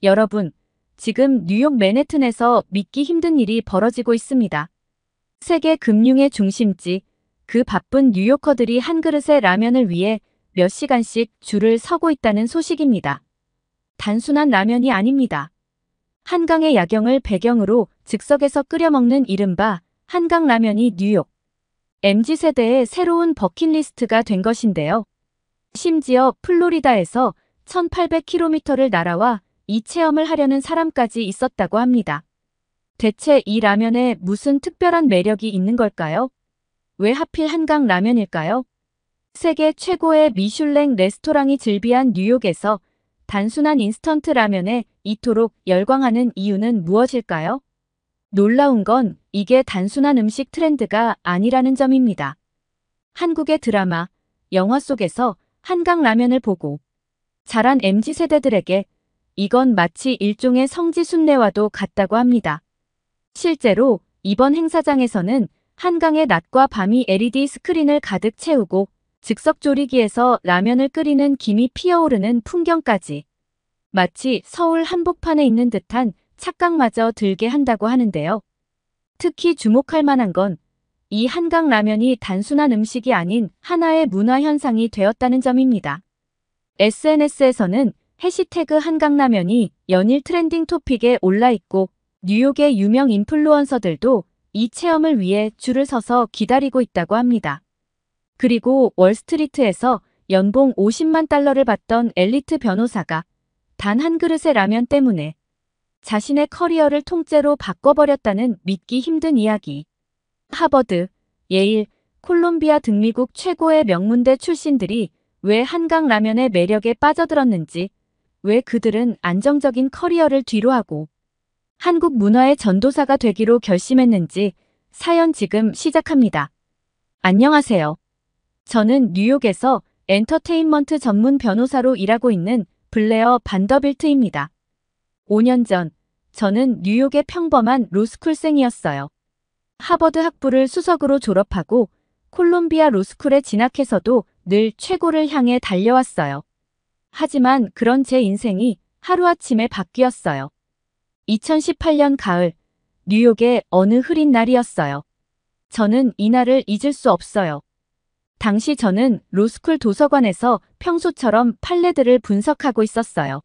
여러분, 지금 뉴욕 맨해튼에서 믿기 힘든 일이 벌어지고 있습니다. 세계 금융의 중심지, 그 바쁜 뉴요커들이 한 그릇의 라면을 위해 몇 시간씩 줄을 서고 있다는 소식입니다. 단순한 라면이 아닙니다. 한강의 야경을 배경으로 즉석에서 끓여 먹는 이른바 한강라면이 뉴욕 MZ세대의 새로운 버킷리스트가 된 것인데요. 심지어 플로리다에서 1800km를 날아와 이 체험을 하려는 사람까지 있었다고 합니다. 대체 이 라면에 무슨 특별한 매력이 있는 걸까요? 왜 하필 한강 라면일까요? 세계 최고의 미슐랭 레스토랑이 즐비한 뉴욕에서 단순한 인스턴트 라면에 이토록 열광하는 이유는 무엇일까요? 놀라운 건 이게 단순한 음식 트렌드가 아니라는 점입니다. 한국의 드라마, 영화 속에서 한강 라면을 보고 자란 MZ세대들에게 이건 마치 일종의 성지 순례와도 같다고 합니다. 실제로 이번 행사장에서는 한강의 낮과 밤이 LED 스크린을 가득 채우고 즉석조리기에서 라면을 끓이는 김이 피어오르는 풍경까지 마치 서울 한복판에 있는 듯한 착각마저 들게 한다고 하는데요. 특히 주목할 만한 건 이 한강 라면이 단순한 음식이 아닌 하나의 문화 현상이 되었다는 점입니다. SNS에서는 해시태그 한강라면이 연일 트렌딩 토픽에 올라있고 뉴욕의 유명 인플루언서들도 이 체험을 위해 줄을 서서 기다리고 있다고 합니다. 그리고 월스트리트에서 연봉 50만 달러를 받던 엘리트 변호사가 단 한 그릇의 라면 때문에 자신의 커리어를 통째로 바꿔버렸다는 믿기 힘든 이야기. 하버드, 예일, 콜롬비아 등 미국 최고의 명문대 출신들이 왜 한강 라면의 매력에 빠져들었는지, 왜 그들은 안정적인 커리어를 뒤로하고 한국 문화의 전도사가 되기로 결심했는지 사연 지금 시작합니다. 안녕하세요. 저는 뉴욕에서 엔터테인먼트 전문 변호사로 일하고 있는 블레어 반더빌트입니다. 5년 전 저는 뉴욕의 평범한 로스쿨생이었어요. 하버드 학부를 수석으로 졸업하고 콜롬비아 로스쿨에 진학해서도 늘 최고를 향해 달려왔어요. 하지만 그런 제 인생이 하루아침에 바뀌었어요. 2018년 가을, 뉴욕의 어느 흐린 날이었어요. 저는 이날을 잊을 수 없어요. 당시 저는 로스쿨 도서관에서 평소처럼 판례들을 분석하고 있었어요.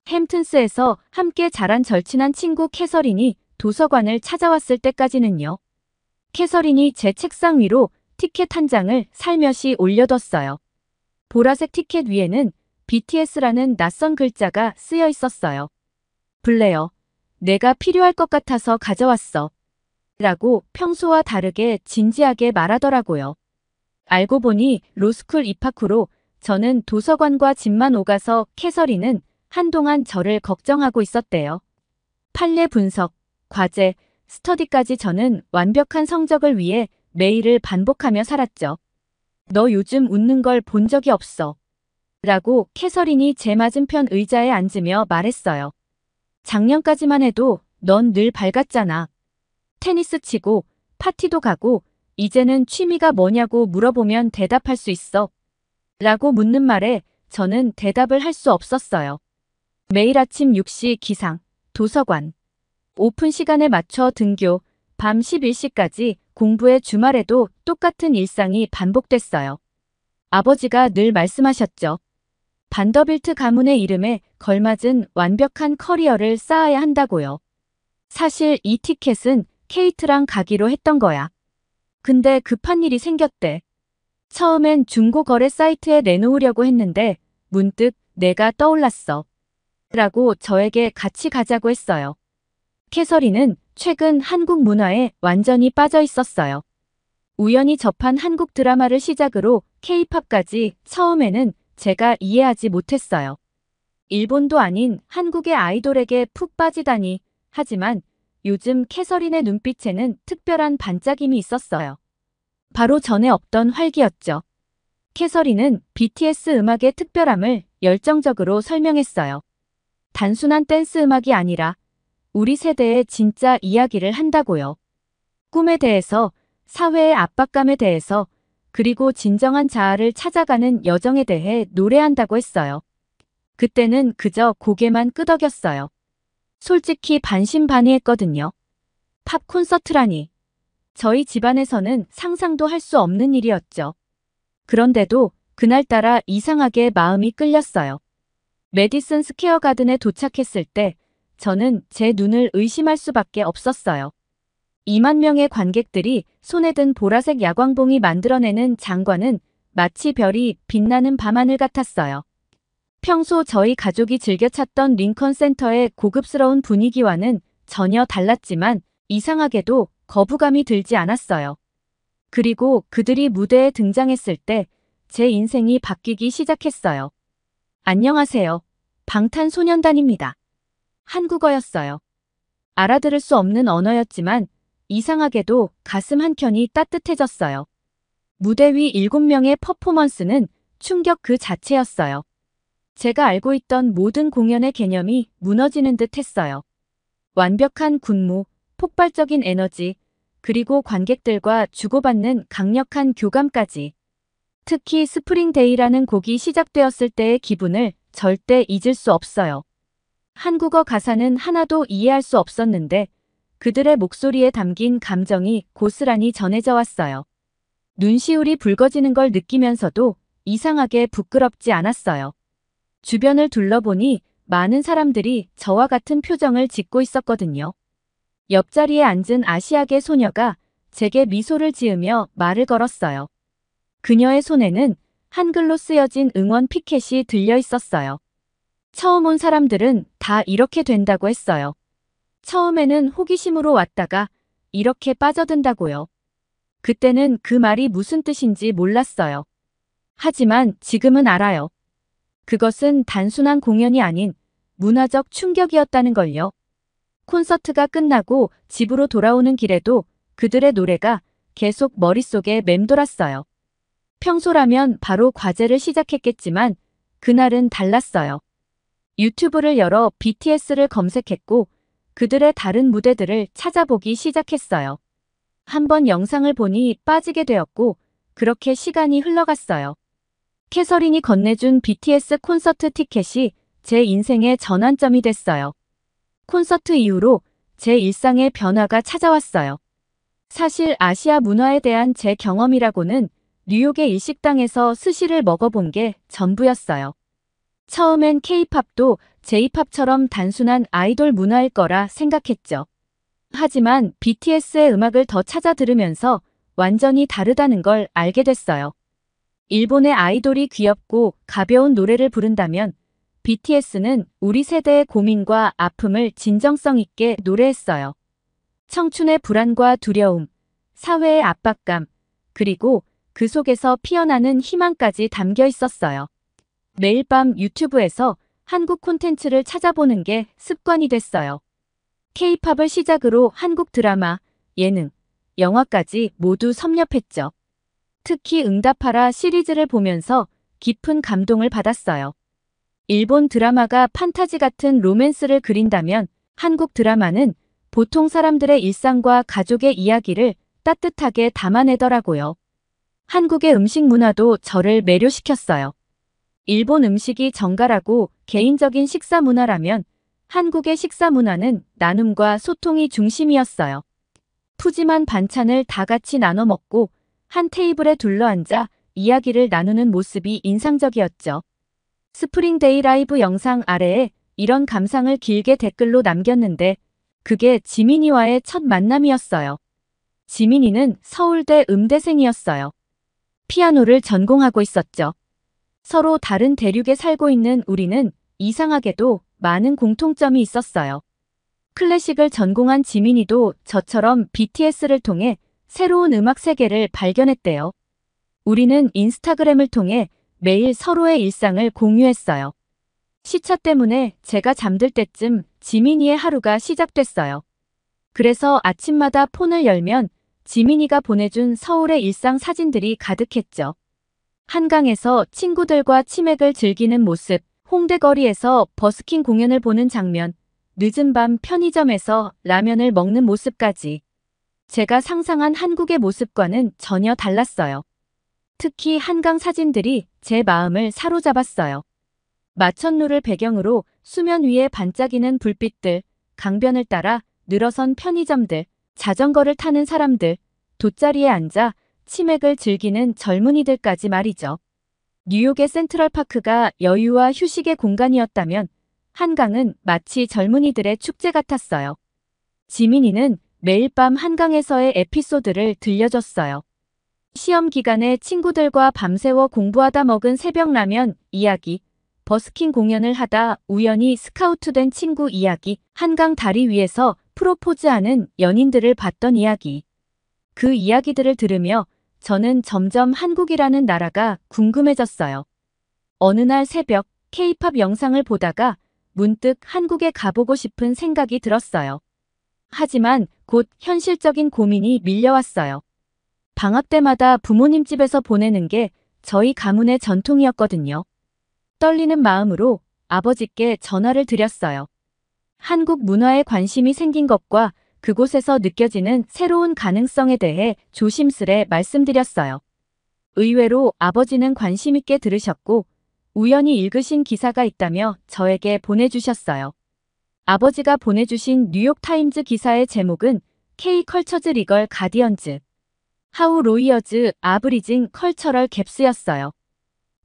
햄튼스에서 함께 자란 절친한 친구 캐서린이 도서관을 찾아왔을 때까지는요. 캐서린이 제 책상 위로 티켓 한 장을 살며시 올려뒀어요. 보라색 티켓 위에는 BTS라는 낯선 글자가 쓰여 있었어요. 블레어, 내가 필요할 것 같아서 가져왔어. 라고 평소와 다르게 진지하게 말하더라고요. 알고 보니 로스쿨 입학 후로 저는 도서관과 집만 오가서 캐서린은 한동안 저를 걱정하고 있었대요. 판례 분석, 과제, 스터디까지 저는 완벽한 성적을 위해 매일을 반복하며 살았죠. 너 요즘 웃는 걸 본 적이 없어. 라고 캐서린이 제 맞은편 의자에 앉으며 말했어요. 작년까지만 해도 넌 늘 밝았잖아. 테니스 치고 파티도 가고 이제는 취미가 뭐냐고 물어보면 대답할 수 있어. 라고 묻는 말에 저는 대답을 할 수 없었어요. 매일 아침 6시 기상, 도서관, 오픈 시간에 맞춰 등교, 밤 11시까지 공부에 주말에도 똑같은 일상이 반복됐어요. 아버지가 늘 말씀하셨죠. 반더빌트 가문의 이름에 걸맞은 완벽한 커리어를 쌓아야 한다고요. 사실 이 티켓은 케이트랑 가기로 했던 거야. 근데 급한 일이 생겼대. 처음엔 중고 거래 사이트에 내놓으려고 했는데 문득 내가 떠올랐어. 라고 저에게 같이 가자고 했어요. 캐서린은 최근 한국 문화에 완전히 빠져 있었어요. 우연히 접한 한국 드라마를 시작으로 K-팝까지 처음에는 제가 이해하지 못했어요. 일본도 아닌 한국의 아이돌에게 푹 빠지다니. 하지만 요즘 캐서린의 눈빛에는 특별한 반짝임이 있었어요. 바로 전에 없던 활기였죠. 캐서린은 BTS 음악의 특별함을 열정적으로 설명했어요. 단순한 댄스 음악이 아니라 우리 세대의 진짜 이야기를 한다고요. 꿈에 대해서, 사회의 압박감에 대해서, 그리고 진정한 자아를 찾아가는 여정에 대해 노래한다고 했어요. 그때는 그저 고개만 끄덕였어요. 솔직히 반신반의했거든요. 팝 콘서트라니. 저희 집안에서는 상상도 할 수 없는 일이었죠. 그런데도 그날따라 이상하게 마음이 끌렸어요. 메디슨 스퀘어 가든에 도착했을 때 저는 제 눈을 의심할 수밖에 없었어요. 2만 명의 관객들이 손에 든 보라색 야광봉이 만들어내는 장관은 마치 별이 빛나는 밤하늘 같았어요. 평소 저희 가족이 즐겨 찾던 링컨 센터의 고급스러운 분위기와는 전혀 달랐지만 이상하게도 거부감이 들지 않았어요. 그리고 그들이 무대에 등장했을 때 제 인생이 바뀌기 시작했어요. 안녕하세요. 방탄소년단입니다. 한국어였어요. 알아들을 수 없는 언어였지만 이상하게도 가슴 한켠이 따뜻해졌어요. 무대 위 7명의 퍼포먼스는 충격 그 자체였어요. 제가 알고 있던 모든 공연의 개념이 무너지는 듯 했어요. 완벽한 군무, 폭발적인 에너지, 그리고 관객들과 주고받는 강력한 교감까지. 특히 스프링데이라는 곡이 시작되었을 때의 기분을 절대 잊을 수 없어요. 한국어 가사는 하나도 이해할 수 없었는데 그들의 목소리에 담긴 감정이 고스란히 전해져 왔어요. 눈시울이 붉어지는 걸 느끼면서도 이상하게 부끄럽지 않았어요. 주변을 둘러보니 많은 사람들이 저와 같은 표정을 짓고 있었거든요. 옆자리에 앉은 아시아계 소녀가 제게 미소를 지으며 말을 걸었어요. 그녀의 손에는 한글로 쓰여진 응원 피켓이 들려 있었어요. 처음 온 사람들은 다 이렇게 된다고 했어요. 처음에는 호기심으로 왔다가 이렇게 빠져든다고요. 그때는 그 말이 무슨 뜻인지 몰랐어요. 하지만 지금은 알아요. 그것은 단순한 공연이 아닌 문화적 충격이었다는 걸요. 콘서트가 끝나고 집으로 돌아오는 길에도 그들의 노래가 계속 머릿속에 맴돌았어요. 평소라면 바로 과제를 시작했겠지만 그날은 달랐어요. 유튜브를 열어 BTS를 검색했고 그들의 다른 무대들을 찾아보기 시작했어요. 한번 영상을 보니 빠지게 되었고 그렇게 시간이 흘러갔어요. 캐서린이 건네준 BTS 콘서트 티켓이 제 인생의 전환점이 됐어요. 콘서트 이후로 제 일상의 변화가 찾아왔어요. 사실 아시아 문화에 대한 제 경험이라고는 뉴욕의 일식당에서 스시를 먹어본 게 전부였어요. 처음엔 K-팝도 J-팝처럼 단순한 아이돌 문화일 거라 생각했죠. 하지만 BTS의 음악을 더 찾아 들으면서 완전히 다르다는 걸 알게 됐어요. 일본의 아이돌이 귀엽고 가벼운 노래를 부른다면 BTS는 우리 세대의 고민과 아픔을 진정성 있게 노래했어요. 청춘의 불안과 두려움, 사회의 압박감, 그리고 그 속에서 피어나는 희망까지 담겨 있었어요. 매일 밤 유튜브에서 한국 콘텐츠를 찾아보는 게 습관이 됐어요. K-팝을 시작으로 한국 드라마, 예능, 영화까지 모두 섭렵했죠. 특히 응답하라 시리즈를 보면서 깊은 감동을 받았어요. 일본 드라마가 판타지 같은 로맨스를 그린다면 한국 드라마는 보통 사람들의 일상과 가족의 이야기를 따뜻하게 담아내더라고요. 한국의 음식 문화도 저를 매료시켰어요. 일본 음식이 정갈하고 개인적인 식사 문화라면 한국의 식사 문화는 나눔과 소통이 중심이었어요. 푸짐한 반찬을 다 같이 나눠 먹고 한 테이블에 둘러앉아 이야기를 나누는 모습이 인상적이었죠. 스프링데이 라이브 영상 아래에 이런 감상을 길게 댓글로 남겼는데 그게 지민이와의 첫 만남이었어요. 지민이는 서울대 음대생이었어요. 피아노를 전공하고 있었죠. 서로 다른 대륙에 살고 있는 우리는 이상하게도 많은 공통점이 있었어요. 클래식을 전공한 지민이도 저처럼 BTS를 통해 새로운 음악 세계를 발견했대요. 우리는 인스타그램을 통해 매일 서로의 일상을 공유했어요. 시차 때문에 제가 잠들 때쯤 지민이의 하루가 시작됐어요. 그래서 아침마다 폰을 열면 지민이가 보내준 서울의 일상 사진들이 가득했죠. 한강에서 친구들과 치맥을 즐기는 모습, 홍대 거리에서 버스킹 공연을 보는 장면, 늦은 밤 편의점에서 라면을 먹는 모습까지. 제가 상상한 한국의 모습과는 전혀 달랐어요. 특히 한강 사진들이 제 마음을 사로잡았어요. 마천루를 배경으로 수면 위에 반짝이는 불빛들, 강변을 따라 늘어선 편의점들, 자전거를 타는 사람들, 돗자리에 앉아 치맥을 즐기는 젊은이들까지 말이죠. 뉴욕의 센트럴파크가 여유와 휴식의 공간이었다면 한강은 마치 젊은이들의 축제 같았어요. 지민이는 매일 밤 한강에서의 에피소드를 들려줬어요. 시험 기간에 친구들과 밤새워 공부하다 먹은 새벽 라면 이야기, 버스킹 공연을 하다 우연히 스카우트된 친구 이야기, 한강 다리 위에서 프로포즈하는 연인들을 봤던 이야기. 그 이야기들을 들으며 저는 점점 한국이라는 나라가 궁금해졌어요. 어느 날 새벽 K-팝 영상을 보다가 문득 한국에 가보고 싶은 생각이 들었어요. 하지만 곧 현실적인 고민이 밀려왔어요. 방학 때마다 부모님 집에서 보내는 게 저희 가문의 전통이었거든요. 떨리는 마음으로 아버지께 전화를 드렸어요. 한국 문화에 관심이 생긴 것과 그곳에서 느껴지는 새로운 가능성에 대해 조심스레 말씀드렸어요. 의외로 아버지는 관심 있게 들으셨고 우연히 읽으신 기사가 있다며 저에게 보내주셨어요. 아버지가 보내주신 뉴욕타임즈 기사의 제목은 K-컬처즈 리걸 가디언즈 하우 로이어즈 아브리징 컬처럴 갭스였어요.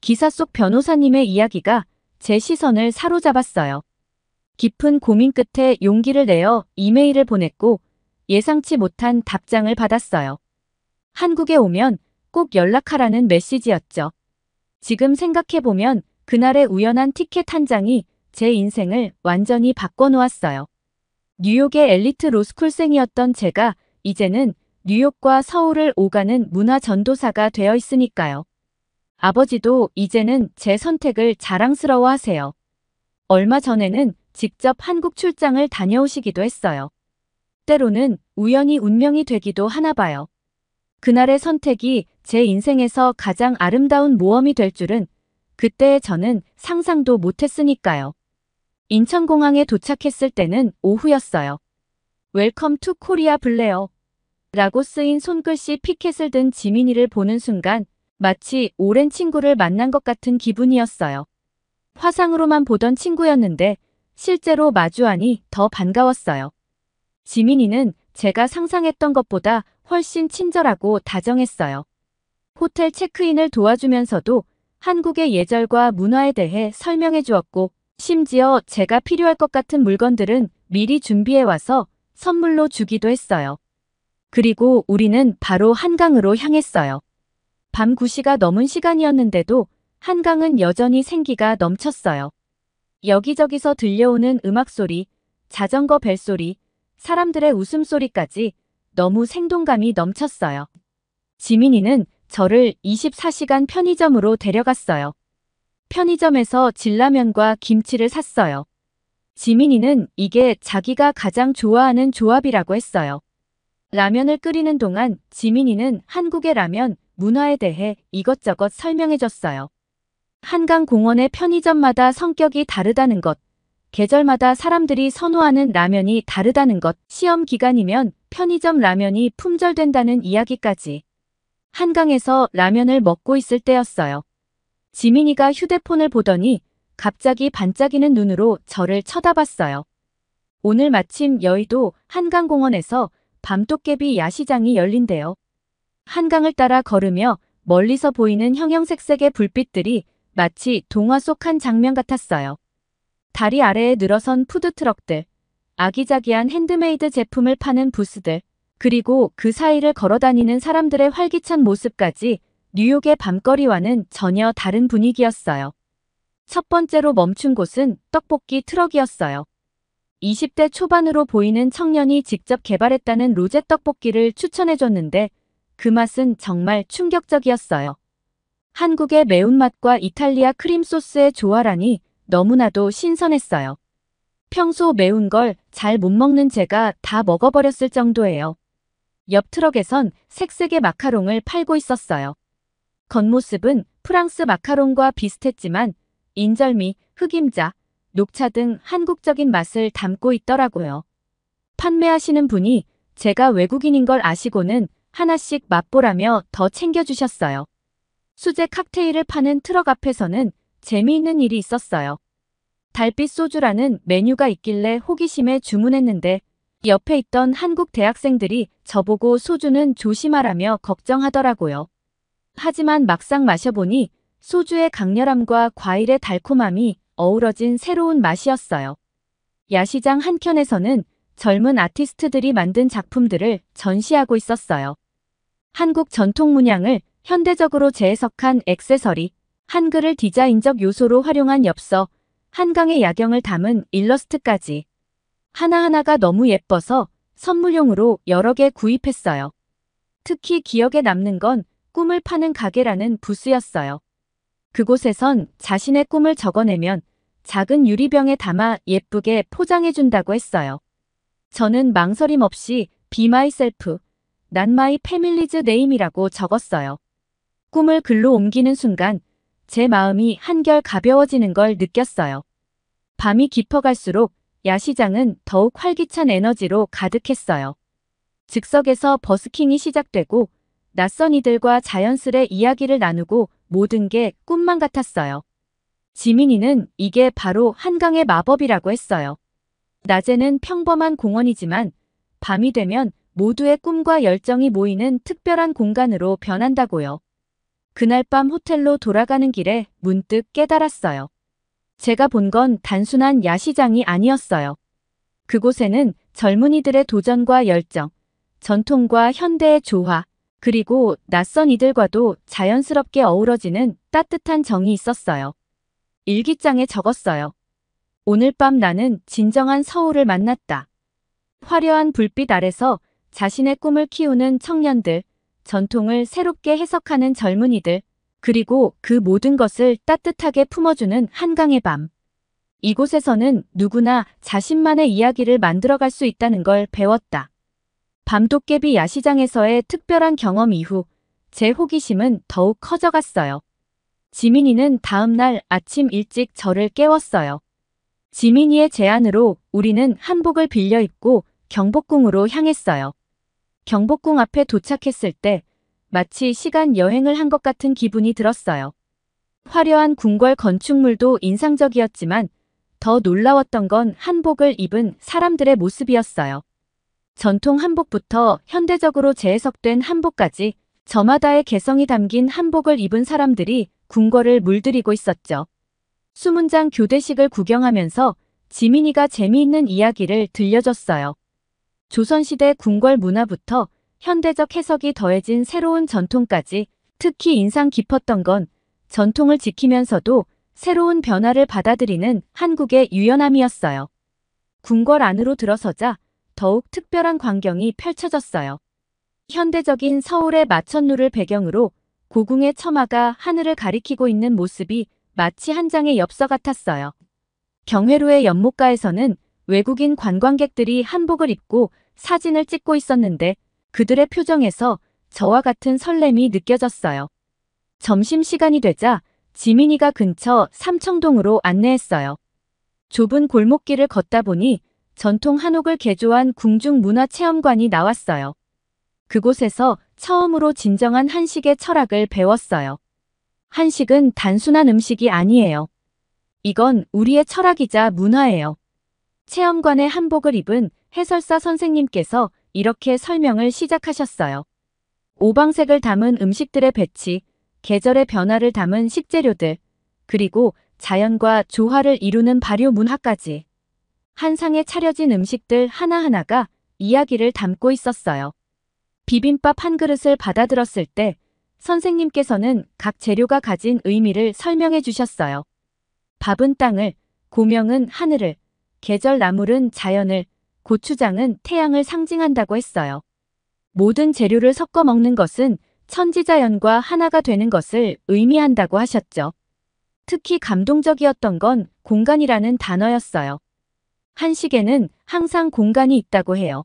기사 속 변호사님의 이야기가 제 시선을 사로잡았어요. 깊은 고민 끝에 용기를 내어 이메일을 보냈고 예상치 못한 답장을 받았어요. 한국에 오면 꼭 연락하라는 메시지였죠. 지금 생각해보면 그날의 우연한 티켓 한 장이 제 인생을 완전히 바꿔놓았어요. 뉴욕의 엘리트 로스쿨생이었던 제가 이제는 뉴욕과 서울을 오가는 문화 전도사가 되어 있으니까요. 아버지도 이제는 제 선택을 자랑스러워하세요. 얼마 전에는 직접 한국 출장을 다녀오시기도 했어요. 때로는 우연히 운명이 되기도 하나 봐요. 그날의 선택이 제 인생에서 가장 아름다운 모험이 될 줄은 그때의 저는 상상도 못했으니까요. 인천공항에 도착했을 때는 오후였어요. 웰컴 투 코리아 블레어 라고 쓰인 손글씨 피켓을 든 지민이를 보는 순간 마치 오랜 친구를 만난 것 같은 기분이었어요. 화상으로만 보던 친구였는데 실제로 마주하니 더 반가웠어요. 지민이는 제가 상상했던 것보다 훨씬 친절하고 다정했어요. 호텔 체크인을 도와주면서도 한국의 예절과 문화에 대해 설명해 주었고 심지어 제가 필요할 것 같은 물건들은 미리 준비해 와서 선물로 주기도 했어요. 그리고 우리는 바로 한강으로 향했어요. 밤 9시가 넘은 시간이었는데도 한강은 여전히 생기가 넘쳤어요. 여기저기서 들려오는 음악소리, 자전거 벨소리, 사람들의 웃음소리까지 너무 생동감이 넘쳤어요. 지민이는 저를 24시간 편의점으로 데려갔어요. 편의점에서 진라면과 김치를 샀어요. 지민이는 이게 자기가 가장 좋아하는 조합이라고 했어요. 라면을 끓이는 동안 지민이는 한국의 라면 문화에 대해 이것저것 설명해줬어요. 한강공원의 편의점마다 성격이 다르다는 것, 계절마다 사람들이 선호하는 라면이 다르다는 것, 시험 기간이면 편의점 라면이 품절된다는 이야기까지. 한강에서 라면을 먹고 있을 때였어요. 지민이가 휴대폰을 보더니 갑자기 반짝이는 눈으로 저를 쳐다봤어요. 오늘 마침 여의도 한강공원에서 밤도깨비 야시장이 열린대요. 한강을 따라 걸으며 멀리서 보이는 형형색색의 불빛들이 마치 동화 속 한 장면 같았어요. 다리 아래에 늘어선 푸드트럭들, 아기자기한 핸드메이드 제품을 파는 부스들, 그리고 그 사이를 걸어다니는 사람들의 활기찬 모습까지 뉴욕의 밤거리와는 전혀 다른 분위기였어요. 첫 번째로 멈춘 곳은 떡볶이 트럭이었어요. 20대 초반으로 보이는 청년이 직접 개발했다는 로제 떡볶이를 추천해줬는데 그 맛은 정말 충격적이었어요. 한국의 매운맛과 이탈리아 크림소스의 조화라니 너무나도 신선했어요. 평소 매운 걸 잘 못 먹는 제가 다 먹어버렸을 정도예요. 옆 트럭에선 색색의 마카롱을 팔고 있었어요. 겉모습은 프랑스 마카롱과 비슷했지만 인절미, 흑임자, 녹차 등 한국적인 맛을 담고 있더라고요. 판매하시는 분이 제가 외국인인 걸 아시고는 하나씩 맛보라며 더 챙겨주셨어요. 수제 칵테일을 파는 트럭 앞에서는 재미있는 일이 있었어요. 달빛 소주라는 메뉴가 있길래 호기심에 주문했는데 옆에 있던 한국 대학생들이 저보고 소주는 조심하라며 걱정하더라고요. 하지만 막상 마셔보니 소주의 강렬함과 과일의 달콤함이 어우러진 새로운 맛이었어요. 야시장 한켠에서는 젊은 아티스트들이 만든 작품들을 전시하고 있었어요. 한국 전통 문양을 현대적으로 재해석한 액세서리, 한글을 디자인적 요소로 활용한 엽서, 한강의 야경을 담은 일러스트까지. 하나하나가 너무 예뻐서 선물용으로 여러 개 구입했어요. 특히 기억에 남는 건 꿈을 파는 가게라는 부스였어요. 그곳에선 자신의 꿈을 적어내면 작은 유리병에 담아 예쁘게 포장해준다고 했어요. 저는 망설임 없이 Be myself, Not my family's name이라고 적었어요. 꿈을 글로 옮기는 순간 제 마음이 한결 가벼워지는 걸 느꼈어요. 밤이 깊어갈수록 야시장은 더욱 활기찬 에너지로 가득했어요. 즉석에서 버스킹이 시작되고 낯선 이들과 자연스레 이야기를 나누고 모든 게 꿈만 같았어요. 지민이는 이게 바로 한강의 마법이라고 했어요. 낮에는 평범한 공원이지만 밤이 되면 모두의 꿈과 열정이 모이는 특별한 공간으로 변한다고요. 그날 밤 호텔로 돌아가는 길에 문득 깨달았어요. 제가 본 건 단순한 야시장이 아니었어요. 그곳에는 젊은이들의 도전과 열정, 전통과 현대의 조화, 그리고 낯선 이들과도 자연스럽게 어우러지는 따뜻한 정이 있었어요. 일기장에 적었어요. 오늘 밤 나는 진정한 서울을 만났다. 화려한 불빛 아래서 자신의 꿈을 키우는 청년들, 전통을 새롭게 해석하는 젊은이들, 그리고 그 모든 것을 따뜻하게 품어주는 한강의 밤. 이곳에서는 누구나 자신만의 이야기를 만들어갈 수 있다는 걸 배웠다. 밤도깨비 야시장에서의 특별한 경험 이후 제 호기심은 더욱 커져갔어요. 지민이는 다음 날 아침 일찍 저를 깨웠어요. 지민이의 제안으로 우리는 한복을 빌려 입고 경복궁으로 향했어요. 경복궁 앞에 도착했을 때 마치 시간 여행을 한 것 같은 기분이 들었어요. 화려한 궁궐 건축물도 인상적이었지만 더 놀라웠던 건 한복을 입은 사람들의 모습이었어요. 전통 한복부터 현대적으로 재해석된 한복까지 저마다의 개성이 담긴 한복을 입은 사람들이 궁궐을 물들이고 있었죠. 수문장 교대식을 구경하면서 지민이가 재미있는 이야기를 들려줬어요. 조선시대 궁궐 문화부터 현대적 해석이 더해진 새로운 전통까지 특히 인상 깊었던 건 전통을 지키면서도 새로운 변화를 받아들이는 한국의 유연함이었어요. 궁궐 안으로 들어서자 더욱 특별한 광경이 펼쳐졌어요. 현대적인 서울의 마천루를 배경으로 고궁의 처마가 하늘을 가리키고 있는 모습이 마치 한 장의 엽서 같았어요. 경회로의 연못가에서는 외국인 관광객들이 한복을 입고 사진을 찍고 있었는데 그들의 표정에서 저와 같은 설렘이 느껴졌어요. 점심시간이 되자 지민이가 근처 삼청동으로 안내했어요. 좁은 골목길을 걷다 보니 전통 한옥을 개조한 궁중문화체험관이 나왔어요. 그곳에서 처음으로 진정한 한식의 철학을 배웠어요. 한식은 단순한 음식이 아니에요. 이건 우리의 철학이자 문화예요. 체험관에 한복을 입은 해설사 선생님께서 이렇게 설명을 시작하셨어요. 오방색을 담은 음식들의 배치, 계절의 변화를 담은 식재료들, 그리고 자연과 조화를 이루는 발효 문화까지. 한 상에 차려진 음식들 하나하나가 이야기를 담고 있었어요. 비빔밥 한 그릇을 받아들었을 때 선생님께서는 각 재료가 가진 의미를 설명해 주셨어요. 밥은 땅을, 고명은 하늘을, 계절 나물은 자연을, 고추장은 태양을 상징한다고 했어요. 모든 재료를 섞어 먹는 것은 천지자연과 하나가 되는 것을 의미한다고 하셨죠. 특히 감동적이었던 건 공간이라는 단어였어요. 한식에는 항상 공간이 있다고 해요.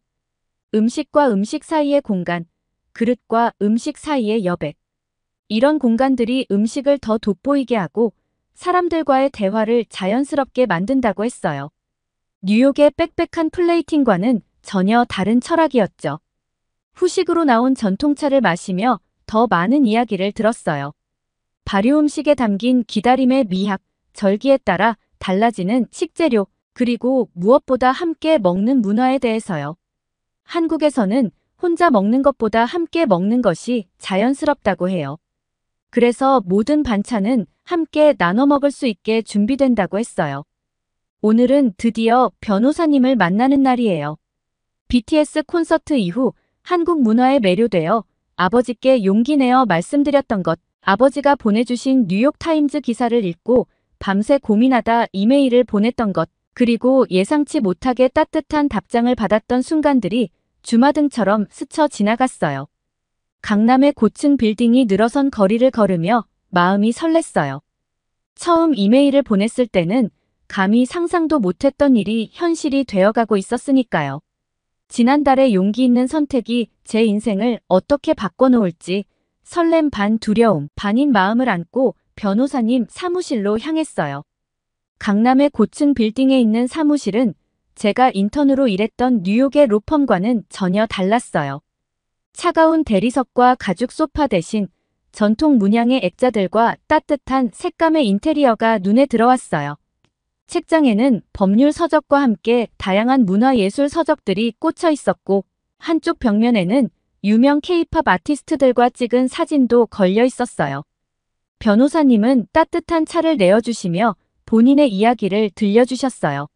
음식과 음식 사이의 공간, 그릇과 음식 사이의 여백. 이런 공간들이 음식을 더 돋보이게 하고 사람들과의 대화를 자연스럽게 만든다고 했어요. 뉴욕의 빽빽한 플레이팅과는 전혀 다른 철학이었죠. 후식으로 나온 전통차를 마시며 더 많은 이야기를 들었어요. 발효 음식에 담긴 기다림의 미학, 절기에 따라 달라지는 식재료, 그리고 무엇보다 함께 먹는 문화에 대해서요. 한국에서는 혼자 먹는 것보다 함께 먹는 것이 자연스럽다고 해요. 그래서 모든 반찬은 함께 나눠 먹을 수 있게 준비된다고 했어요. 오늘은 드디어 변호사님을 만나는 날이에요. BTS 콘서트 이후 한국 문화에 매료되어 아버지께 용기 내어 말씀드렸던 것, 아버지가 보내주신 뉴욕타임즈 기사를 읽고 밤새 고민하다 이메일을 보냈던 것, 그리고 예상치 못하게 따뜻한 답장을 받았던 순간들이 주마등처럼 스쳐 지나갔어요. 강남의 고층 빌딩이 늘어선 거리를 걸으며 마음이 설렜어요. 처음 이메일을 보냈을 때는 감히 상상도 못했던 일이 현실이 되어가고 있었으니까요. 지난달의 용기 있는 선택이 제 인생을 어떻게 바꿔놓을지 설렘 반 두려움 반인 마음을 안고 변호사님 사무실로 향했어요. 강남의 고층 빌딩에 있는 사무실은 제가 인턴으로 일했던 뉴욕의 로펌과는 전혀 달랐어요. 차가운 대리석과 가죽 소파 대신 전통 문양의 액자들과 따뜻한 색감의 인테리어가 눈에 들어왔어요. 책장에는 법률 서적과 함께 다양한 문화예술 서적들이 꽂혀 있었고 한쪽 벽면에는 유명 K-팝 아티스트들과 찍은 사진도 걸려 있었어요. 변호사님은 따뜻한 차를 내어주시며 본인의 이야기를 들려주셨어요.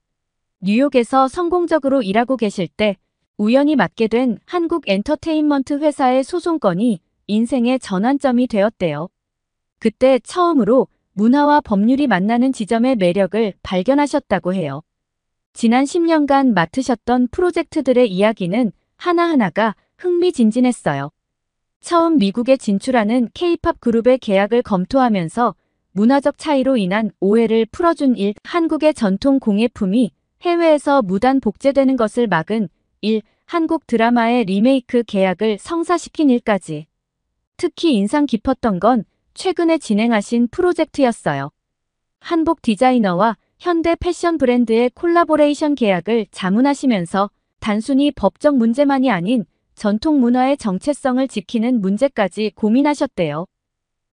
뉴욕에서 성공적으로 일하고 계실 때 우연히 맡게 된 한국 엔터테인먼트 회사의 소송건이 인생의 전환점이 되었대요. 그때 처음으로 문화와 법률이 만나는 지점의 매력을 발견하셨다고 해요. 지난 10년간 맡으셨던 프로젝트들의 이야기는 하나하나가 흥미진진했어요. 처음 미국에 진출하는 K-팝 그룹의 계약을 검토하면서 문화적 차이로 인한 오해를 풀어준 일, 한국의 전통 공예품이 해외에서 무단 복제되는 것을 막은 일, 한국 드라마의 리메이크 계약을 성사시킨 일까지. 특히 인상 깊었던 건 최근에 진행하신 프로젝트였어요. 한복 디자이너와 현대 패션 브랜드의 콜라보레이션 계약을 자문하시면서 단순히 법적 문제만이 아닌 전통 문화의 정체성을 지키는 문제까지 고민하셨대요.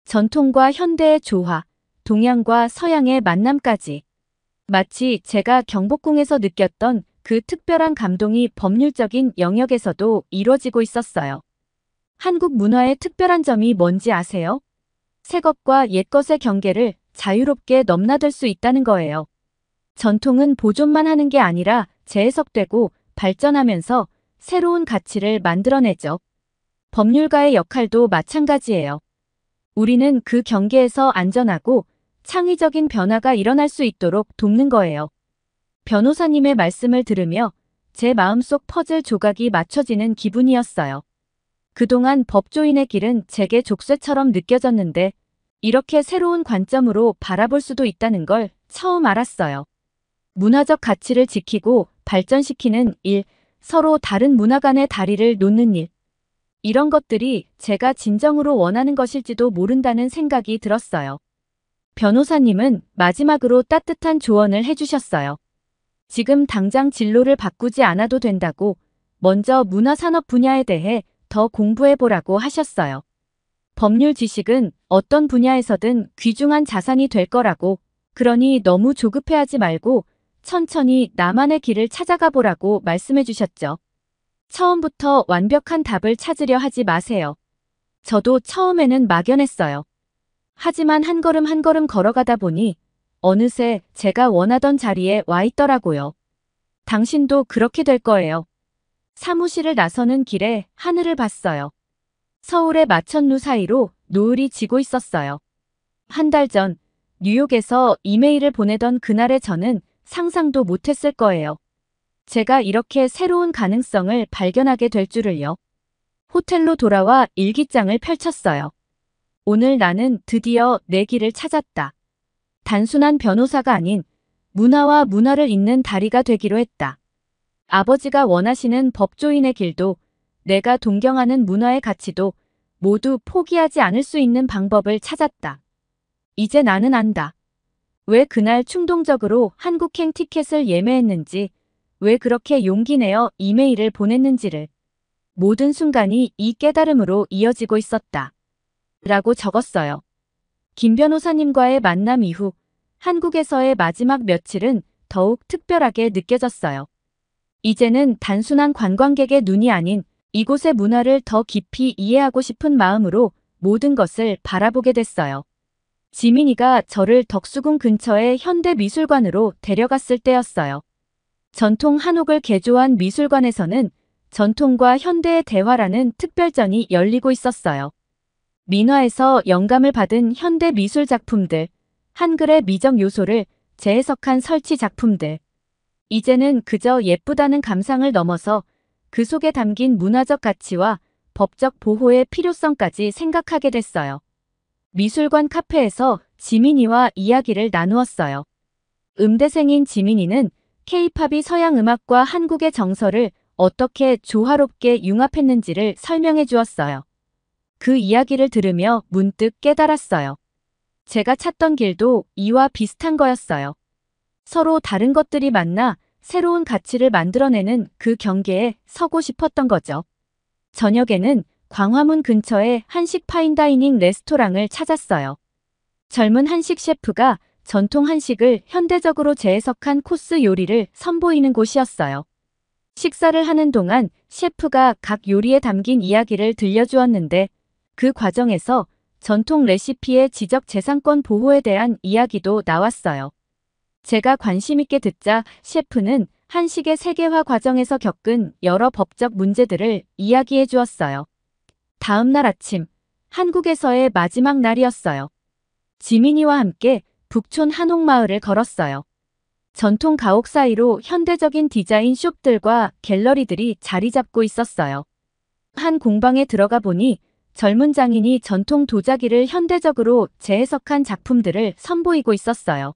전통과 현대의 조화, 동양과 서양의 만남까지. 마치 제가 경복궁에서 느꼈던 그 특별한 감동이 법률적인 영역에서도 이루어지고 있었어요. 한국 문화의 특별한 점이 뭔지 아세요? 새 것과 옛 것의 경계를 자유롭게 넘나들 수 있다는 거예요. 전통은 보존만 하는 게 아니라 재해석되고 발전하면서 새로운 가치를 만들어내죠. 법률가의 역할도 마찬가지예요. 우리는 그 경계에서 안전하고 창의적인 변화가 일어날 수 있도록 돕는 거예요. 변호사님의 말씀을 들으며 제 마음속 퍼즐 조각이 맞춰지는 기분이었어요. 그동안 법조인의 길은 제게 족쇄처럼 느껴졌는데 이렇게 새로운 관점으로 바라볼 수도 있다는 걸 처음 알았어요. 문화적 가치를 지키고 발전시키는 일, 서로 다른 문화 간의 다리를 놓는 일. 이런 것들이 제가 진정으로 원하는 것일지도 모른다는 생각이 들었어요. 변호사님은 마지막으로 따뜻한 조언을 해주셨어요. 지금 당장 진로를 바꾸지 않아도 된다고 먼저 문화산업 분야에 대해 더 공부해보라고 하셨어요. 법률 지식은 어떤 분야에서든 귀중한 자산이 될 거라고, 그러니 너무 조급해하지 말고 천천히 나만의 길을 찾아가 보라고 말씀해 주셨죠. 처음부터 완벽한 답을 찾으려 하지 마세요. 저도 처음에는 막연했어요. 하지만 한 걸음 한 걸음 걸어가다 보니 어느새 제가 원하던 자리에 와 있더라고요. 당신도 그렇게 될 거예요. 사무실을 나서는 길에 하늘을 봤어요. 서울의 마천루 사이로 노을이 지고 있었어요. 한 달 전 뉴욕에서 이메일을 보내던 그날의 저는 상상도 못했을 거예요. 제가 이렇게 새로운 가능성을 발견하게 될 줄을요. 호텔로 돌아와 일기장을 펼쳤어요. 오늘 나는 드디어 내 길을 찾았다. 단순한 변호사가 아닌 문화와 문화를 잇는 다리가 되기로 했다. 아버지가 원하시는 법조인의 길도 내가 동경하는 문화의 가치도 모두 포기하지 않을 수 있는 방법을 찾았다. 이제 나는 안다. 왜 그날 충동적으로 한국행 티켓을 예매했는지, 왜 그렇게 용기 내어 이메일을 보냈는지를. 모든 순간이 이 깨달음으로 이어지고 있었다. 라고 적었어요. 김 변호사님과의 만남 이후 한국에서의 마지막 며칠은 더욱 특별하게 느껴졌어요. 이제는 단순한 관광객의 눈이 아닌 이곳의 문화를 더 깊이 이해하고 싶은 마음으로 모든 것을 바라보게 됐어요. 지민이가 저를 덕수궁 근처의 현대미술관으로 데려갔을 때였어요. 전통 한옥을 개조한 미술관에서는 전통과 현대의 대화라는 특별전이 열리고 있었어요. 민화에서 영감을 받은 현대 미술 작품들, 한글의 미적 요소를 재해석한 설치 작품들. 이제는 그저 예쁘다는 감상을 넘어서 그 속에 담긴 문화적 가치와 법적 보호의 필요성까지 생각하게 됐어요. 미술관 카페에서 지민이와 이야기를 나누었어요. 음대생인 지민이는 K-팝이 서양 음악과 한국의 정서를 어떻게 조화롭게 융합했는지를 설명해 주었어요. 그 이야기를 들으며 문득 깨달았어요. 제가 찾던 길도 이와 비슷한 거였어요. 서로 다른 것들이 만나 새로운 가치를 만들어내는 그 경계에 서고 싶었던 거죠. 저녁에는 광화문 근처의 한식 파인다이닝 레스토랑을 찾았어요. 젊은 한식 셰프가 전통 한식을 현대적으로 재해석한 코스 요리를 선보이는 곳이었어요. 식사를 하는 동안 셰프가 각 요리에 담긴 이야기를 들려주었는데 그 과정에서 전통 레시피의 지적재산권 보호에 대한 이야기도 나왔어요. 제가 관심 있게 듣자 셰프는 한식의 세계화 과정에서 겪은 여러 법적 문제들을 이야기해 주었어요. 다음 날 아침, 한국에서의 마지막 날이었어요. 지민이와 함께 북촌 한옥마을을 걸었어요. 전통 가옥 사이로 현대적인 디자인 숍들과 갤러리들이 자리 잡고 있었어요. 한 공방에 들어가 보니 젊은 장인이 전통 도자기를 현대적으로 재해석한 작품들을 선보이고 있었어요.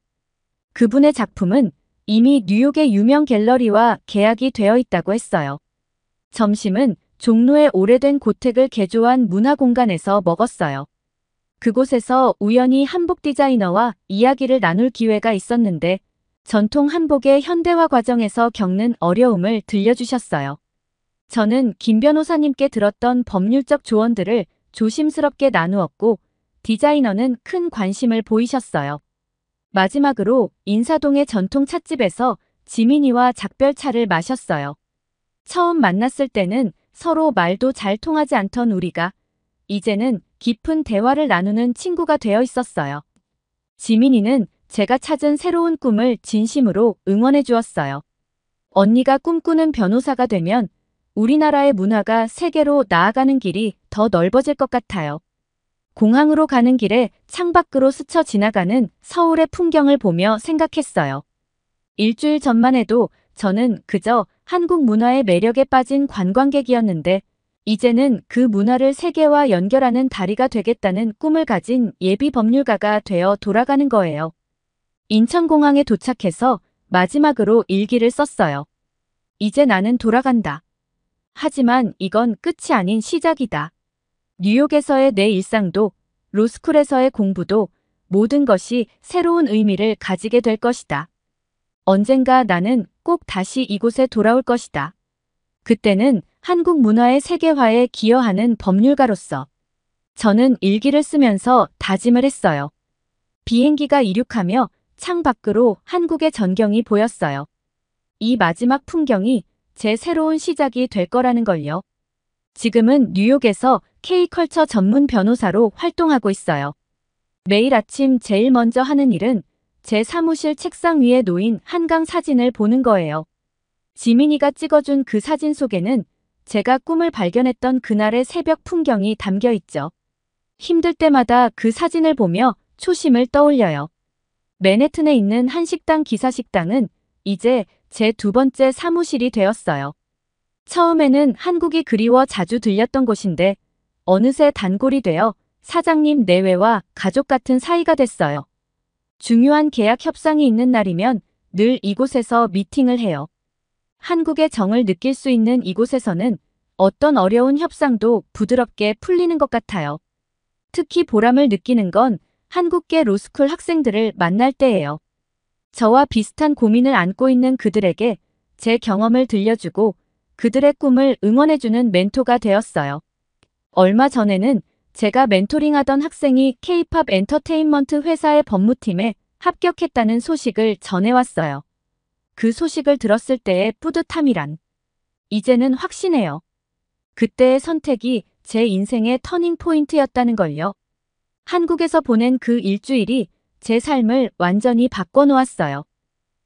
그분의 작품은 이미 뉴욕의 유명 갤러리와 계약이 되어 있다고 했어요. 점심은 종로의 오래된 고택을 개조한 문화공간에서 먹었어요. 그곳에서 우연히 한복 디자이너와 이야기를 나눌 기회가 있었는데 전통 한복의 현대화 과정에서 겪는 어려움을 들려주셨어요. 저는 김 변호사님께 들었던 법률적 조언들을 조심스럽게 나누었고 디자이너는 큰 관심을 보이셨어요. 마지막으로 인사동의 전통 찻집에서 지민이와 작별차를 마셨어요. 처음 만났을 때는 서로 말도 잘 통하지 않던 우리가 이제는 깊은 대화를 나누는 친구가 되어 있었어요. 지민이는 제가 찾은 새로운 꿈을 진심으로 응원해 주었어요. 언니가 꿈꾸는 변호사가 되면 우리나라의 문화가 세계로 나아가는 길이 더 넓어질 것 같아요. 공항으로 가는 길에 창밖으로 스쳐 지나가는 서울의 풍경을 보며 생각했어요. 일주일 전만 해도 저는 그저 한국 문화의 매력에 빠진 관광객이었는데 이제는 그 문화를 세계와 연결하는 다리가 되겠다는 꿈을 가진 예비 법률가가 되어 돌아가는 거예요. 인천공항에 도착해서 마지막으로 일기를 썼어요. 이제 나는 돌아간다. 하지만 이건 끝이 아닌 시작이다. 뉴욕에서의 내 일상도 로스쿨에서의 공부도 모든 것이 새로운 의미를 가지게 될 것이다. 언젠가 나는 꼭 다시 이곳에 돌아올 것이다. 그때는 한국 문화의 세계화에 기여하는 법률가로서 저는 일기를 쓰면서 다짐을 했어요. 비행기가 이륙하며 창 밖으로 한국의 전경이 보였어요. 이 마지막 풍경이 제 새로운 시작이 될 거라는 걸요. 지금은 뉴욕에서 K컬처 전문 변호사로 활동하고 있어요. 매일 아침 제일 먼저 하는 일은 제 사무실 책상 위에 놓인 한강 사진을 보는 거예요. 지민이가 찍어준 그 사진 속에는 제가 꿈을 발견했던 그날의 새벽 풍경이 담겨 있죠. 힘들 때마다 그 사진을 보며 초심을 떠올려요. 맨해튼에 있는 한식당 기사식당은 이제 제 두 번째 사무실이 되었어요. 처음에는 한국이 그리워 자주 들렸던 곳인데 어느새 단골이 되어 사장님 내외와 가족 같은 사이가 됐어요. 중요한 계약 협상이 있는 날이면 늘 이곳에서 미팅을 해요. 한국의 정을 느낄 수 있는 이곳에서는 어떤 어려운 협상도 부드럽게 풀리는 것 같아요. 특히 보람을 느끼는 건 한국계 로스쿨 학생들을 만날 때예요. 저와 비슷한 고민을 안고 있는 그들에게 제 경험을 들려주고 그들의 꿈을 응원해주는 멘토가 되었어요. 얼마 전에는 제가 멘토링하던 학생이 K-팝 엔터테인먼트 회사의 법무팀에 합격했다는 소식을 전해왔어요. 그 소식을 들었을 때의 뿌듯함이란 이제는 확신해요. 그때의 선택이 제 인생의 터닝 포인트였다는 걸요. 한국에서 보낸 그 일주일이 제 삶을 완전히 바꿔놓았어요.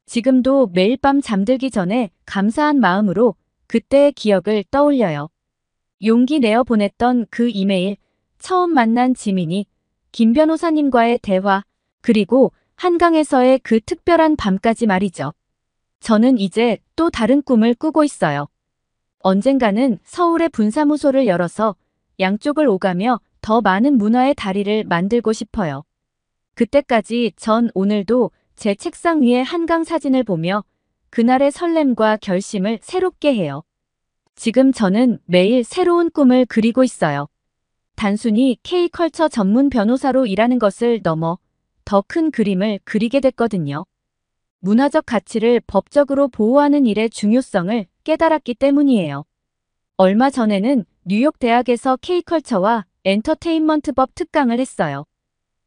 지금도 매일 밤 잠들기 전에 감사한 마음으로 그때의 기억을 떠올려요. 용기 내어 보냈던 그 이메일, 처음 만난 지민이, 김 변호사님과의 대화, 그리고 한강에서의 그 특별한 밤까지 말이죠. 저는 이제 또 다른 꿈을 꾸고 있어요. 언젠가는 서울의 분사무소를 열어서 양쪽을 오가며 더 많은 문화의 다리를 만들고 싶어요. 그때까지 전 오늘도 제 책상 위에 한강 사진을 보며 그날의 설렘과 결심을 새롭게 해요. 지금 저는 매일 새로운 꿈을 그리고 있어요. 단순히 K컬처 전문 변호사로 일하는 것을 넘어 더 큰 그림을 그리게 됐거든요. 문화적 가치를 법적으로 보호하는 일의 중요성을 깨달았기 때문이에요. 얼마 전에는 뉴욕 대학에서 K컬처와 엔터테인먼트법 특강을 했어요.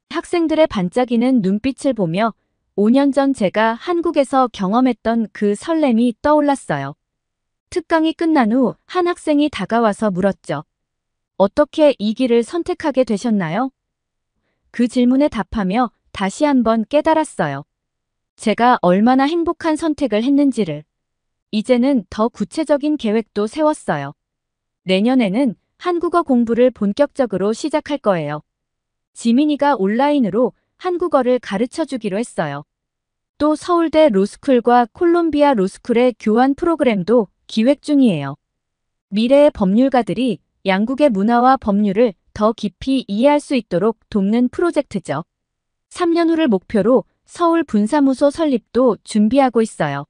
학생들의 반짝이는 눈빛을 보며 5년 전 제가 한국에서 경험했던 그 설렘이 떠올랐어요. 특강이 끝난 후 한 학생이 다가와서 물었죠. 어떻게 이 길을 선택하게 되셨나요? 그 질문에 답하며 다시 한번 깨달았어요. 제가 얼마나 행복한 선택을 했는지를. 이제는 더 구체적인 계획도 세웠어요. 내년에는 한국어 공부를 본격적으로 시작할 거예요. 지민이가 온라인으로 한국어를 가르쳐 주기로 했어요. 또 서울대 로스쿨과 콜롬비아 로스쿨의 교환 프로그램도 기획 중이에요. 미래의 법률가들이 양국의 문화와 법률을 더 깊이 이해할 수 있도록 돕는 프로젝트죠. 3년 후를 목표로 서울 분사무소 설립도 준비하고 있어요.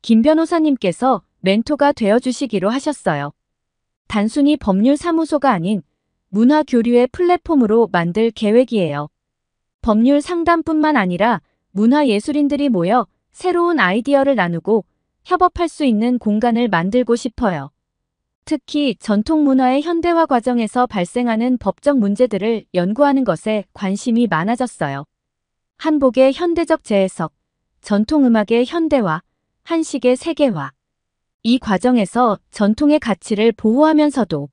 김 변호사님께서 멘토가 되어주시기로 하셨어요. 단순히 법률 사무소가 아닌 문화 교류의 플랫폼으로 만들 계획이에요. 법률 상담뿐만 아니라 문화 예술인들이 모여 새로운 아이디어를 나누고 협업할 수 있는 공간을 만들고 싶어요. 특히 전통 문화의 현대화 과정에서 발생하는 법적 문제들을 연구하는 것에 관심이 많아졌어요. 한복의 현대적 재해석, 전통 음악의 현대화, 한식의 세계화. 이 과정에서 전통의 가치를 보호하면서도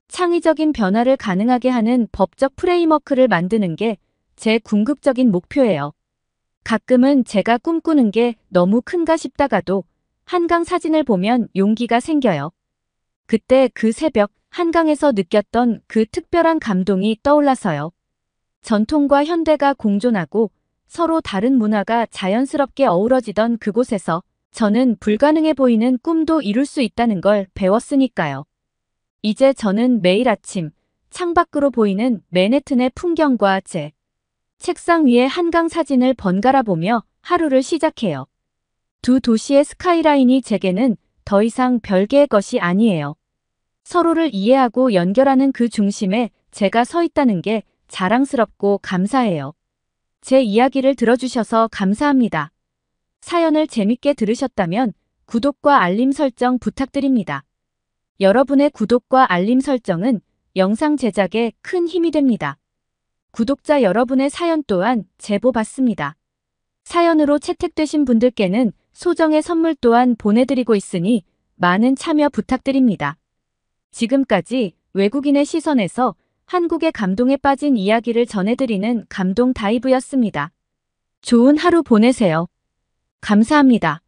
창의적인 변화를 가능하게 하는 법적 프레임워크를 만드는 게 제 궁극적인 목표예요. 가끔은 제가 꿈꾸는 게 너무 큰가 싶다가도 한강 사진을 보면 용기가 생겨요. 그때 그 새벽 한강에서 느꼈던 그 특별한 감동이 떠올라서요. 전통과 현대가 공존하고 서로 다른 문화가 자연스럽게 어우러지던 그곳에서 저는 불가능해 보이는 꿈도 이룰 수 있다는 걸 배웠으니까요. 이제 저는 매일 아침 창밖으로 보이는 맨해튼의 풍경과 제 책상 위에 한강 사진을 번갈아 보며 하루를 시작해요. 두 도시의 스카이라인이 제게는 더 이상 별개의 것이 아니에요. 서로를 이해하고 연결하는 그 중심에 제가 서 있다는 게 자랑스럽고 감사해요. 제 이야기를 들어주셔서 감사합니다. 사연을 재밌게 들으셨다면 구독과 알림 설정 부탁드립니다. 여러분의 구독과 알림 설정은 영상 제작에 큰 힘이 됩니다. 구독자 여러분의 사연 또한 제보 받습니다. 사연으로 채택되신 분들께는 소정의 선물 또한 보내드리고 있으니 많은 참여 부탁드립니다. 지금까지 외국인의 시선에서 한국의 감동에 빠진 이야기를 전해드리는 감동 다이브였습니다. 좋은 하루 보내세요. 감사합니다.